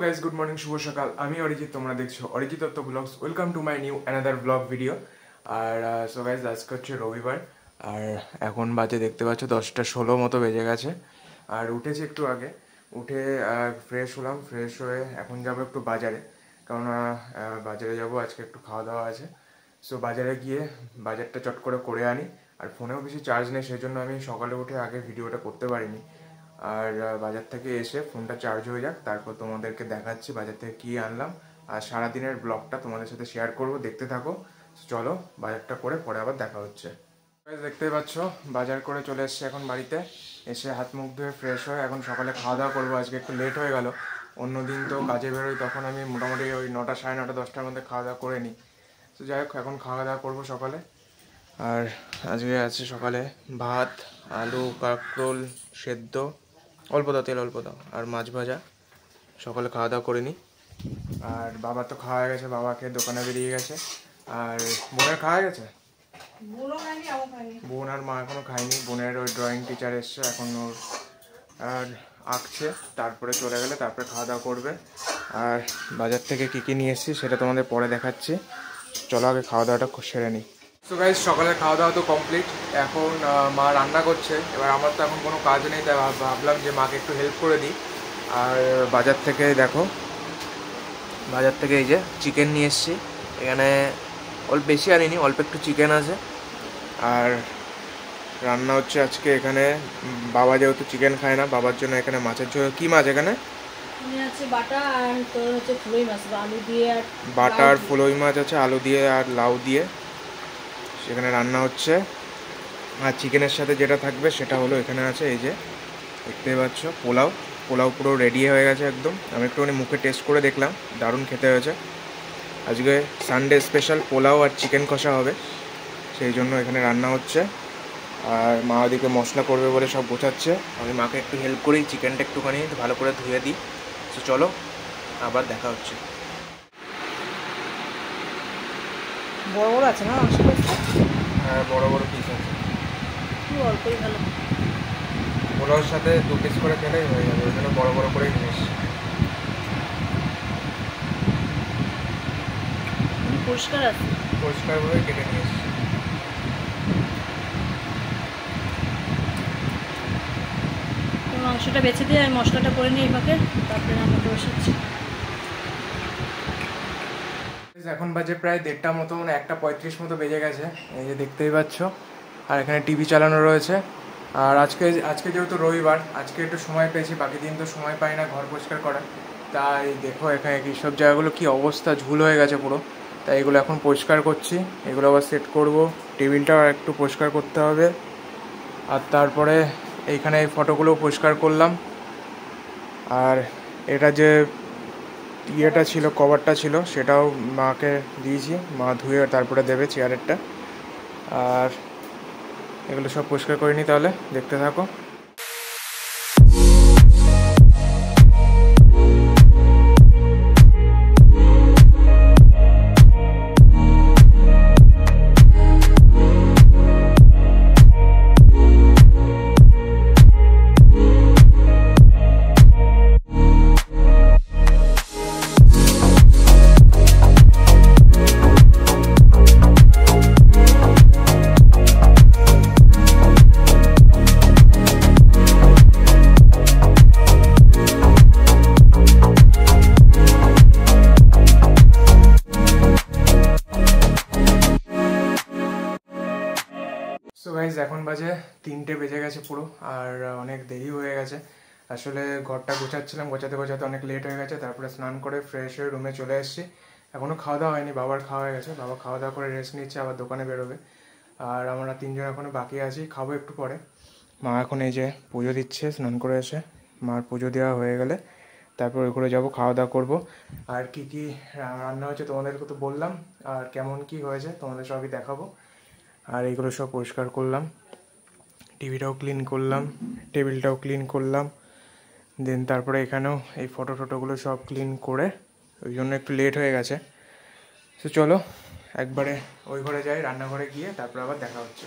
Guys, good morning, শুভ সকাল। আমি অরিজিৎ, তোমরা দেখছো Arijit Dutta vlogs. Welcome to my new another vlog video. আর সো গাইজ, আজকে হচ্ছে রবিবার। আর এখন বাজে দেখতে পাচ্ছ 10:16 মতো বেজে গেছে। আর উঠেছি একটু আগে, উঠে ফ্রেশ হলাম। ফ্রেশ হয়ে এখন যাবো একটু বাজারে, কারণ বাজারে যাব, আজকে একটু খাওয়া দাওয়া আছে। সো বাজারে গিয়ে বাজারটা চট করে আনি। আর ফোনেও বেশি চার্জ নেই, সেই জন্য আমি সকালে উঠে আগে ভিডিওটা করতে পারিনি। আর বাজার থেকে এসে ফোনটা চার্জ হয়ে যাক, তারপর তোমাদেরকে দেখাচ্ছি বাজার থেকে কী আনলাম। আর সারাদিনের ব্লগটা তোমাদের সাথে শেয়ার করব, দেখতে থাকো। চলো বাজারটা করে পরে আবার দেখা হচ্ছে। দেখতেই পাচ্ছ, বাজার করে চলে এসছে এখন বাড়িতে। এসে হাত মুখ ধুয়ে ফ্রেশ হয়ে এখন সকালে খাওয়া দাওয়া করবো। আজকে একটু লেট হয়ে গেল। অন্যদিন তো কাজে বেরোই, তখন আমি মোটামুটি ওই 9টা, 9:30, 10টার মধ্যে খাওয়া দাওয়া করে নিই। তো যাই হোক, এখন খাওয়া দাওয়া করবো সকালে। আর আজকে আছে সকালে ভাত, আলু কাঁকরোল সেদ্ধ, অল্প দাও তেল, অল্প দাও, আর মাছ ভাজা। সকালে খাওয়া দাওয়া করে নিই। আর বাবা তো খাওয়া গেছে, বাবাকে দোকানে বেরিয়ে গেছে। আর বোনের খাওয়া গেছে? বোন আর মা এখনও খায়নি। বোনের ওই ড্রয়িং টিচার এসছে, এখন ওর আর আঁকছে, তারপরে চলে গেলে তারপরে খাওয়া দাওয়া করবে। আর বাজার থেকে কী কী নিয়ে এসেছি সেটা তোমাদের পরে দেখাচ্ছি। চলো আগে খাওয়া দাওয়াটা সেরে নিই। তো গাইজ, সকালে খাওয়া দাওয়া তো কমপ্লিট। এখন মা রান্না করছে। এবার আমার তো এখন কোনো কাজ নেই, তাই ভাবলাম যে মাকে একটু হেল্প করে দিই। আর বাজার থেকে দেখো, বাজার থেকে এই যে চিকেন নিয়ে এসেছি। এখানে অল্প বেশি আনিনি, অল্প একটু চিকেন আছে। আর রান্না হচ্ছে আজকে এখানে। বাবা যেহেতু চিকেন খায় না, বাবার জন্য এখানে মাছের ঝোল। কী মাছ এখানে? বাটা আর তোর হচ্ছে ফুলই মাছ, আলু দিয়ে। আর বাটা আর ফুলই মাছ আছে, আলু দিয়ে আর লাউ দিয়ে সেখানে রান্না হচ্ছে। আর চিকেনের সাথে যেটা থাকবে সেটা হলো এখানে আছে, এই যে দেখতে পাচ্ছ, পোলাও। পোলাও পুরো রেডি হয়ে গেছে একদম। আমি একটুখানি মুখে টেস্ট করে দেখলাম, দারুণ খেতে হয়েছে। আজকে সানডে স্পেশাল পোলাও আর চিকেন কষা হবে, সেই জন্য এখানে রান্না হচ্ছে। আর মা ওদিকে মশলা করবে বলে সব গোছাচ্ছে। আমি মাকে একটু হেল্প করি, চিকেনটা একটুখানি ভালো করে ধুয়ে দিই। তো চলো আবার দেখা হচ্ছে। বড় বড় আছে না মাংস? হ্যাঁ, বড় বড় পিস আছে। অল্পই ভালো। পোলাওর সাথে 2 পিস করে খেলেই হয়ে যাবে, ওই জন্য বড় বড় করেই নিয়ে এসছি। পরিষ্কার আছে, পরিষ্কারভাবে কেটে নিয়ে এসছি। মাংসটা বেছে দিয়ে আমি মশলাটা করে নিই এইভাবে, তারপরে রান্নাটা বসাচ্ছি। এখন বাজে প্রায় 1:30 মতো, মানে 1:35 মতো বেজে গেছে। এই যে দেখতেই পাচ্ছ। আর এখানে টিভি চালানো রয়েছে। আর আজকে যেহেতু রবিবার, আজকে একটু সময় পেয়েছি, বাকি দিন তো সময় পাই না ঘর পরিষ্কার করার। তাই দেখো এখানে কি সব জায়গাগুলো কি অবস্থা, ঝুল হয়ে গেছে পুরো। তাই এগুলো এখন পরিষ্কার করছি, এগুলো আবার সেট করব। টেবিলটাও একটু পরিষ্কার করতে হবে। আর তারপরে এইখানে এই ফটোগুলো পরিষ্কার করলাম। আর এটা যে ইয়েটা ছিল, কভারটা ছিল, সেটাও মাকে দিয়েছি, মা ধুয়ে তারপরে দেবে চেয়ারেরটা। আর এগুলো সব পরিষ্কার করে নিই, তাহলে দেখতে থাকো। সো গাইজ, এখন বাজে 3টে বেজে গেছে পুরো। আর অনেক দেরি হয়ে গেছে। আসলে ঘরটা গোছাচ্ছিলাম, গোছাতে গোছাতে অনেক লেট হয়ে গেছে। তারপরে স্নান করে ফ্রেশ হয়ে রুমে চলে এসেছি। এখনও খাওয়া দাওয়া হয়নি, বাবার খাওয়া হয়ে গেছে। বাবা খাওয়া দাওয়া করে রেস্ট নিচ্ছে, আবার দোকানে বেরোবে। আর আমরা 3জন এখনও বাকি আছি, খাবো একটু পরে। মা এখন এই যে পুজো দিচ্ছে, স্নান করে এসে। মার পুজো দেওয়া হয়ে গেলে তারপর ওই করে যাবো, খাওয়া দাওয়া করবো। আর কি কি রান্না হয়েছে তোমাদেরকে তো বললাম, আর কেমন কি হয়েছে তোমাদের সবই দেখাবো। আর এইগুলো সব পরিষ্কার করলাম, টিভিটাও ক্লিন করলাম, টেবিলটাও ক্লিন করলাম। দেন তারপরে এখানেও এই ফটোগুলো সব ক্লিন করে, ওই জন্য একটু লেট হয়ে গেছে। তো চলো একবারে ওই ঘরে যাই, রান্নাঘরে গিয়ে তারপরে আবার দেখা হচ্ছে।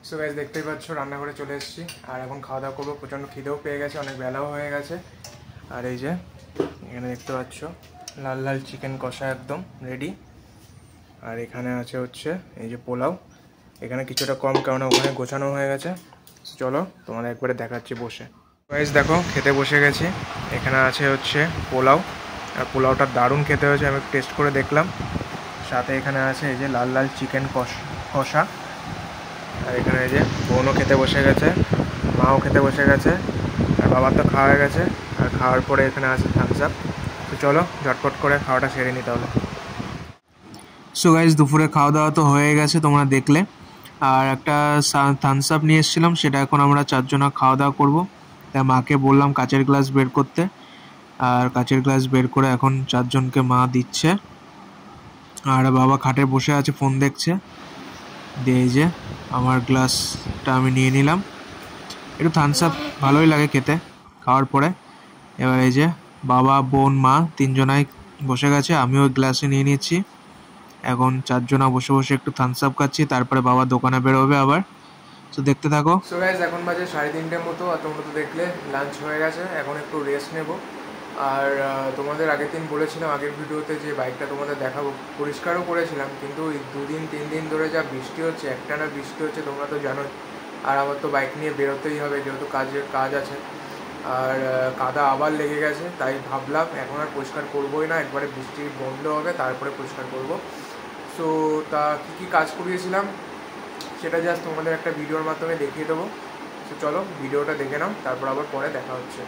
সো গাইস, দেখতেই পাচ্ছ রান্নাঘরে চলে এসেছি। আর এখন খাওয়া দাওয়া করবো, প্রচণ্ড খিদেও পেয়ে গেছে, অনেক বেলাও হয়ে গেছে। আর এই যে এখানে দেখতে পাচ্ছ লাল লাল চিকেন কষা একদম রেডি। আর এখানে আছে হচ্ছে এই যে পোলাও, এখানে কিছুটা কম কেননা ওখানে গোছানো হয়ে গেছে। চলো তোমাদের একবারে দেখাচ্ছি বসে। গাইস দেখো খেতে বসে গেছি। এখানে আছে হচ্ছে পোলাও, আর পোলাওটা দারুণ খেতে হয়েছে, আমি টেস্ট করে দেখলাম। সাথে এখানে আছে এই যে লাল লাল চিকেন কষা। আর এখানে এই যে বোনও খেতে বসে গেছে, মাও খেতে বসে গেছে, আর বাবার তো খাওয়া হয়ে গেছে। আর খাওয়ার পরে এখানে আছে থামস আপ। তো চলো ঝটপট করে খাওয়াটা সেরে নিতে হবে। সো গাইস দুপুরে খাওয়া দাওয়া তো হয়ে গেছে তোমরা দেখলে। আর একটা থামস আপ নিয়ে এসেছিলাম, সেটা এখন আমরা 4 জনা খাওয়া দাওয়া করবো। তাই মাকে বললাম কাচের গ্লাস বের করতে, আর কাচের গ্লাস বের করে এখন 4 জনকে মা দিচ্ছে। আর বাবা খাটে বসে আছে ফোন দেখছে। দিয়ে এই যে আমার গ্লাসটা আমি নিয়ে নিলাম। একটু থামস আপ ভালোই লাগে খেতে খাওয়ার পরে। এবার এই যে বাবা বোন মা 3 জনাই বসে গেছে, আমিও ওই গ্লাসে নিয়ে নিচ্ছি। এখন 4 জনা বসে বসে একটু থামস আপ খাচ্ছি, তারপরে বাবা দোকানে বেরোবে আবার। তো দেখতে থাকো। সো গাইস এখন বাজে 3:30 মতো, আর তোমরা তো দেখলে লাঞ্চ হয়ে গেছে, এখন একটু রেস্ট নেব। আর তোমাদের আগের দিন বলেছিলাম আগের ভিডিওতে যে বাইকটা তোমাদের দেখাবো, পরিষ্কারও করেছিলাম, কিন্তু এই 2-3 দিন ধরে যা বৃষ্টি হচ্ছে, একটানা বৃষ্টি হচ্ছে তোমরা তো জানোই। আর আমার তো বাইক নিয়ে বেরোতেই হবে যেহেতু কাজ আছে। আর কাদা আবার লেগে গেছে, তাই ভাবলাম এখন আর পরিষ্কার করবোই না, একবারে বৃষ্টি বন্ধ হবে তারপরে পরিষ্কার করব। সো তা কী কাজ করিয়েছিলাম সেটা জাস্ট তোমাদের একটা ভিডিওর মাধ্যমে দেখিয়ে দেবো। তো চলো ভিডিওটা দেখে নাও, তারপর আবার পরে দেখা হচ্ছে।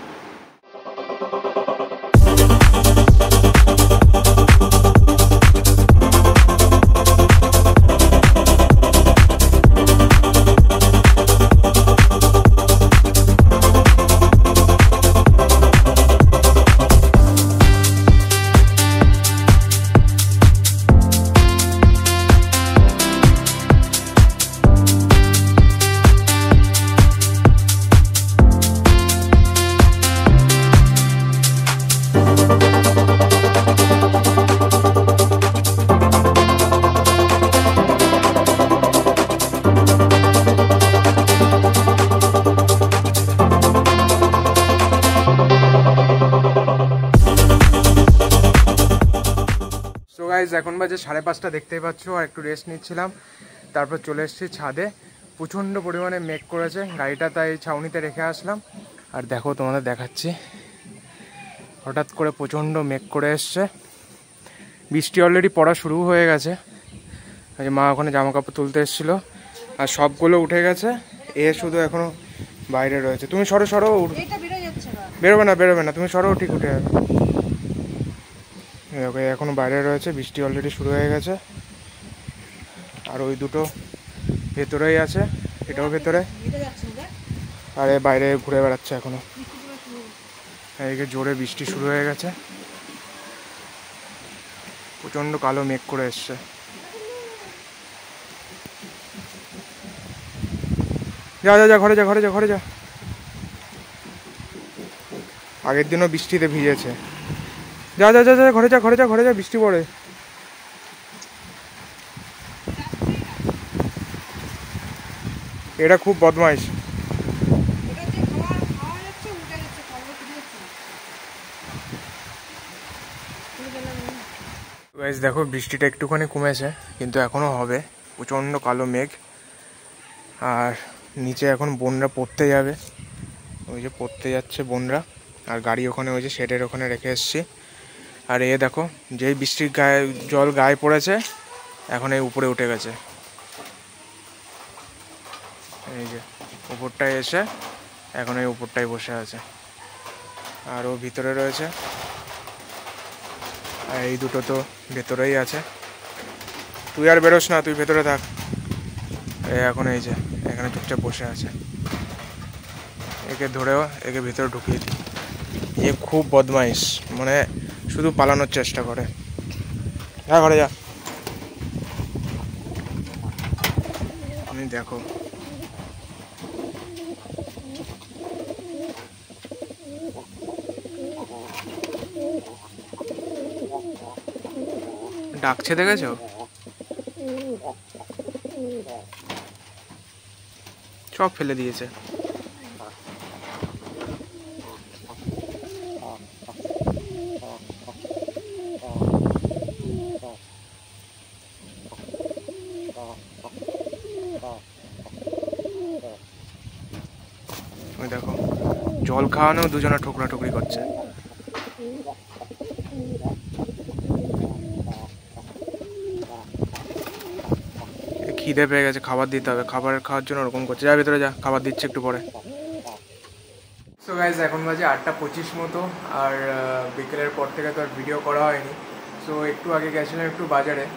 গাইজ এখন বাজে 5:30, দেখতেই পাচ্ছ। আর একটু রেস্ট নিচ্ছিলাম, তারপর চলে এসেছি ছাদে। প্রচণ্ড পরিমাণে মেঘ করেছে, গাড়িটা তাই ছাউনিতে রেখে আসলাম। আর দেখো তোমাদের দেখাচ্ছি, হঠাৎ করে প্রচণ্ড মেঘ করে এসছে, বৃষ্টি অলরেডি পড়া শুরু হয়ে গেছে। মা ওখানে জামা কাপড় তুলতে এসেছিলো, আর সবগুলো উঠে গেছে, এ শুধু এখনো বাইরে রয়েছে। তুমি সরো বেরোবে না তুমি সরো, ঠিক উঠে যাবে। দেখো এখনো বাইরে রয়েছে, বৃষ্টি অলরেডি শুরু হয়ে গেছে। আর ওই দুটো ভেতরেই আছে, এটাও ভেতরে, আর বাইরে ঘুরে বেড়াচ্ছে এখনো। এদিকে জোরে বৃষ্টি শুরু হয়ে গেছে, প্রচণ্ড কালো মেঘ করে এসছে। যা ঘরে যা। আগের দিনও বৃষ্টিতে ভিজেছে। যা ঘরে যা বৃষ্টি পড়ে। এটা খুব বদমাইশ। গাইস দেখো বৃষ্টিটা একটুখানি কমেছে, কিন্তু এখনো হবে, প্রচণ্ড কালো মেঘ। আর নিচে এখন বোনরা পড়তে যাবে, ওই যে পড়তে যাচ্ছে বোনরা। আর গাড়ি ওখানে ওই যে শেডের ওখানে রেখে এসছি। আর এ দেখো যেই বৃষ্টির জল গায়ে পড়েছে, এখন এই উপরে উঠে গেছে। এই যে উপরটায় এসে এখন এই উপরটায় বসে আছে, আর ও ভিতরে রয়েছে। আর এই দুটো তো ভেতরেই আছে। তুই আর বেরোস না, তুই ভেতরে থাক। এখন এই যে এখানে চুপচাপ বসে আছে, একে ধরেও একে ভিতরে ঢুকিয়ে দিই। এ খুব বদমাইশ, মানে শুধু পালানোর চেষ্টা করে। যা ঘরে যা। আমি দেখো ডাকছে, দেখেছো? সব ফেলে দিয়েছে। জল খাওয়ানো দুজনে ঠোকরাঠুকরি করছে। খিদে পেয়ে গেছে, খাবার দিতে হবে, খাওয়ার জন্য ওরকম করছে। যা ভেতরে যা, খাবার দিচ্ছে একটু পরে। সো গাইজ এখন বাজে 8:25 মতো, আর বিকেলের পর থেকে তো আর ভিডিও করা হয়নি। সো একটু আগে গেছিলাম একটু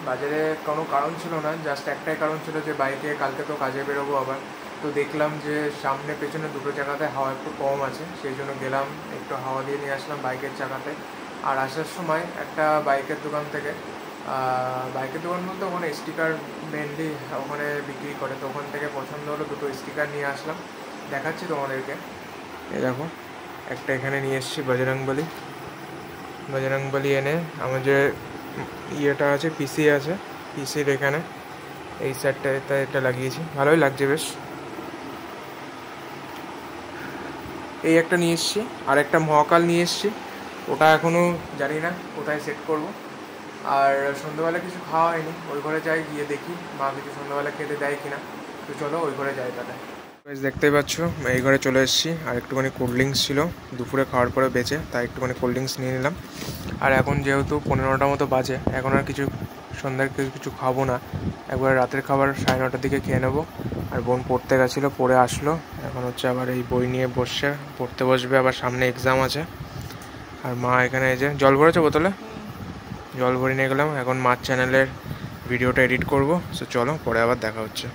বাজারে কোনো কারণ ছিল না, জাস্ট একটাই কারণ ছিল যে বাইকে কালকে তো কাজে বেরোবো আবার। তো দেখলাম যে সামনে পেছনে দুটো চাকাতে হাওয়া একটু কম আছে, সেই জন্য গেলাম একটু হাওয়া দিয়ে নিয়ে আসলাম বাইকের চাকাতে। আর আসার সময় একটা বাইকের দোকান থেকে, বাইকের দোকান বলতে ওখানে স্টিকার মেনলি ওখানে বিক্রি করে, তো ওখান থেকে পছন্দ হলো, দুটো স্টিকার নিয়ে আসলাম, দেখাচ্ছি তোমাদেরকে। এই দেখো, একটা এখানে নিয়ে এসেছি বজরংবলী এনে আমার যে ইয়েটা আছে পিসি আছে, পিসির এখানে এই সাইডটা এটা লাগিয়েছি, ভালোই লাগছে বেশ। এই একটা নিয়ে এসেছি, আর একটা মহাকাল নিয়ে এসেছি, ওটা এখনও জানি না কোথায় সেট করব। আর সন্ধ্যাবেলা কিছু খাওয়া হয়নি, ওই ঘরে যাই, গিয়ে দেখি মা কিছু সন্ধ্যাবেলা খেতে দেয় কিনা। তো চলো ওই ঘরে যাই তাহলে। দেখতেই পাচ্ছ এই ঘরে চলে এসেছি, আর একটুখানি কোল্ড ড্রিঙ্কস ছিল দুপুরে খাওয়ার পরে বেঁচে, তাই একটুখানি কোল্ড ড্রিঙ্কস নিয়ে নিলাম। আর এখন যেহেতু 15টা মতো বাজে, এখন আর সন্ধ্যার কিছু খাবো না, একবার রাতের খাবার 9:30টার দিকে খেয়ে নেবো। আর বোন পড়তে গেছিলো, পড়ে আসলো, এখন হচ্ছে আবার এই বই নিয়ে পড়তে বসবে, আবার সামনে এক্সাম আছে। আর মা এখানে এই যে জল ভরেছে বোতলে, জল ভরে নিয়ে গেলাম, এখন মার চ্যানেলের ভিডিওটা এডিট করবো। সো চলো পরে আবার দেখা হচ্ছে।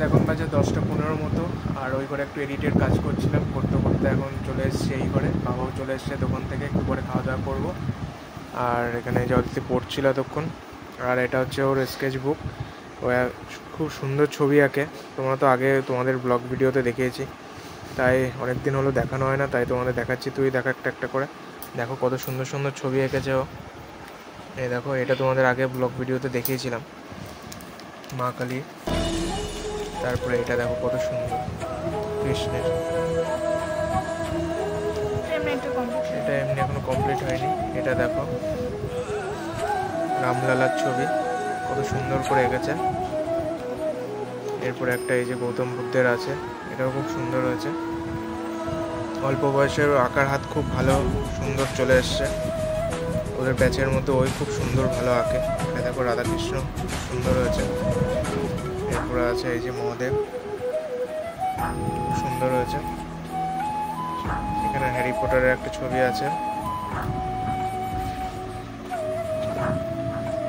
এখন বাজে 10:15 মতো, আর ওই ঘরে একটু এডিটের কাজ করছিলাম, করতে করতে এখন চলে এসেছি এই ঘরে। বাবাও চলে এসছে দোকান থেকে, একটু পরে খাওয়া দাওয়া করবো। আর এখানে জলদি পড়ছিল এতক্ষণ। আর এটা হচ্ছে ওর স্কেচ বুক, ও খুব সুন্দর ছবি আঁকে, তোমরা তো আগে তোমাদের ব্লগ ভিডিওতে দেখিয়েছি, তাই অনেক দিন হলো দেখানো হয় না, তাই তোমাদের দেখাচ্ছি। তুই দেখা একটা করে দেখো কত সুন্দর সুন্দর ছবি এঁকেছে ও। এই দেখো, এটা তোমাদের আগে ব্লগ ভিডিওতে দেখিয়েছিলাম মা কালী। তারপরে এটা দেখো কত সুন্দর কৃষ্ণের, এটা এমনি এখনো কমপ্লিট হয়নি। এটা দেখো রামলালার ছবি, কত সুন্দর করে এঁকেছে। এরপরে একটা এই যে গৌতম বুদ্ধের আছে, এটাও খুব সুন্দর হয়েছে। অল্প বয়সের আঁকার হাত খুব ভালো সুন্দর চলে এসছে, ওদের ব্যাচের মতো ওই খুব সুন্দর ভালো আঁকে। এটা দেখো রাধাকৃষ্ণ সুন্দর হয়েছে। এরপরে আছে এই যে মহাদেব, খুব সুন্দর হয়েছে। এখানে হ্যারি পটারের একটা ছবি আছে,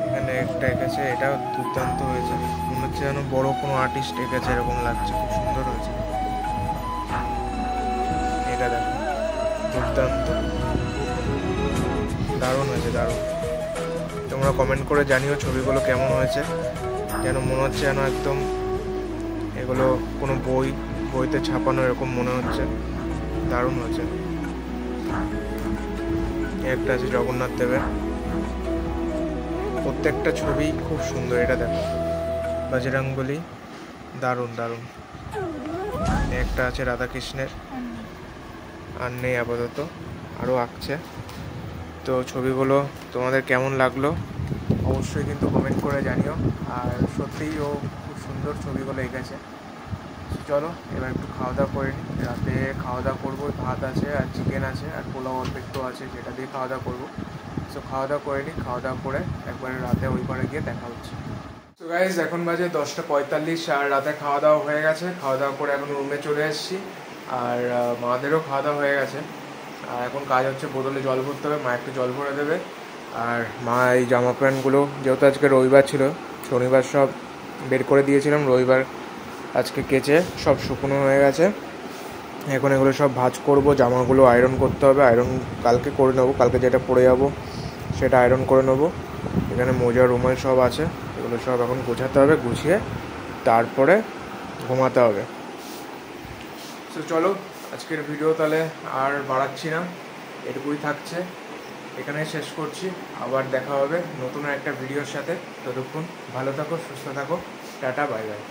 এখানে একটা এঁকেছে, এটাও দুর্দান্ত হয়েছে, মনে হচ্ছে যেন বড় কোনো আর্টিস্ট এঁকেছে এরকম লাগছে, খুব সুন্দর হয়েছে। এটা দেখো দুর্দান্ত, দারুণ হয়েছে, দারুণ। তোমরা কমেন্ট করে জানিও ছবিগুলো কেমন হয়েছে, যেন মনে হচ্ছে যেন একদম এগুলো কোনো বইতে ছাপানো এরকম মনে হচ্ছে, দারুণ হয়েছে। একটা আছে জগন্নাথ দেবের, প্রত্যেকটা ছবি খুব সুন্দর। এটা দেখো বজরংবলী, দারুণ দারুণ। একটা আছে রাধাকৃষ্ণের, আর নেই আপাতত, আরও আঁকছে। তো ছবিগুলো তোমাদের কেমন লাগলো অবশ্যই কিন্তু কমেন্ট করে জানিও। আর সত্যিই ও খুব সুন্দর ছবিগুলো এঁকেছে। চলো এবার একটু খাওয়া দাওয়া করে নিই, রাতে খাওয়া দাওয়া করবো, ভাত আছে আর চিকেন আছে আর পোলাও অল্প একটু আছে, যেটা দিয়ে খাওয়া দাওয়া করবো। সো খাওয়া দাওয়া করে নিই, খাওয়া দাওয়া করে একবারে রাতে ওই ঘরে গিয়ে দেখা হচ্ছে। তো গাইজ এখন বাজে 10:45, আর রাতে খাওয়া দাওয়া হয়ে গেছে, খাওয়া দাওয়া করে এখন রুমে চলে এসেছি। আর মাদেরও খাওয়া দাওয়া হয়ে গেছে, আর এখন কাজ হচ্ছে বোতলে জল ভরতে হবে, মা একটু জল ভরে দেবে। আর মা এই জামা প্যান্টগুলো, যেহেতু আজকে রবিবার ছিল, শনিবার সব বের করে দিয়েছিলাম, রবিবার আজকে কেচে সব শুকনো হয়ে গেছে। এখন এগুলো সব ভাঁজ করবো, জামাগুলো আয়রন করতে হবে, আয়রন কালকে করে নেবো, কালকে যেটা পরে যাবো সেটা আয়রন করে নেবো। এখানে মোজা রুমাল সব আছে, এগুলো সব এখন গোছাতে হবে, গুছিয়ে তারপরে ঘুমাতে হবে। তো চলো আজকের ভিডিও তাহলে আর বাড়াচ্ছি না, এটুকুই থাকছে, এখানে শেষ করছি। আবার দেখা হবে নতুন একটা ভিডিওর সাথে, ততক্ষণ ভালো থাকো, সুস্থ থাকো, টাটা, বাই বাই।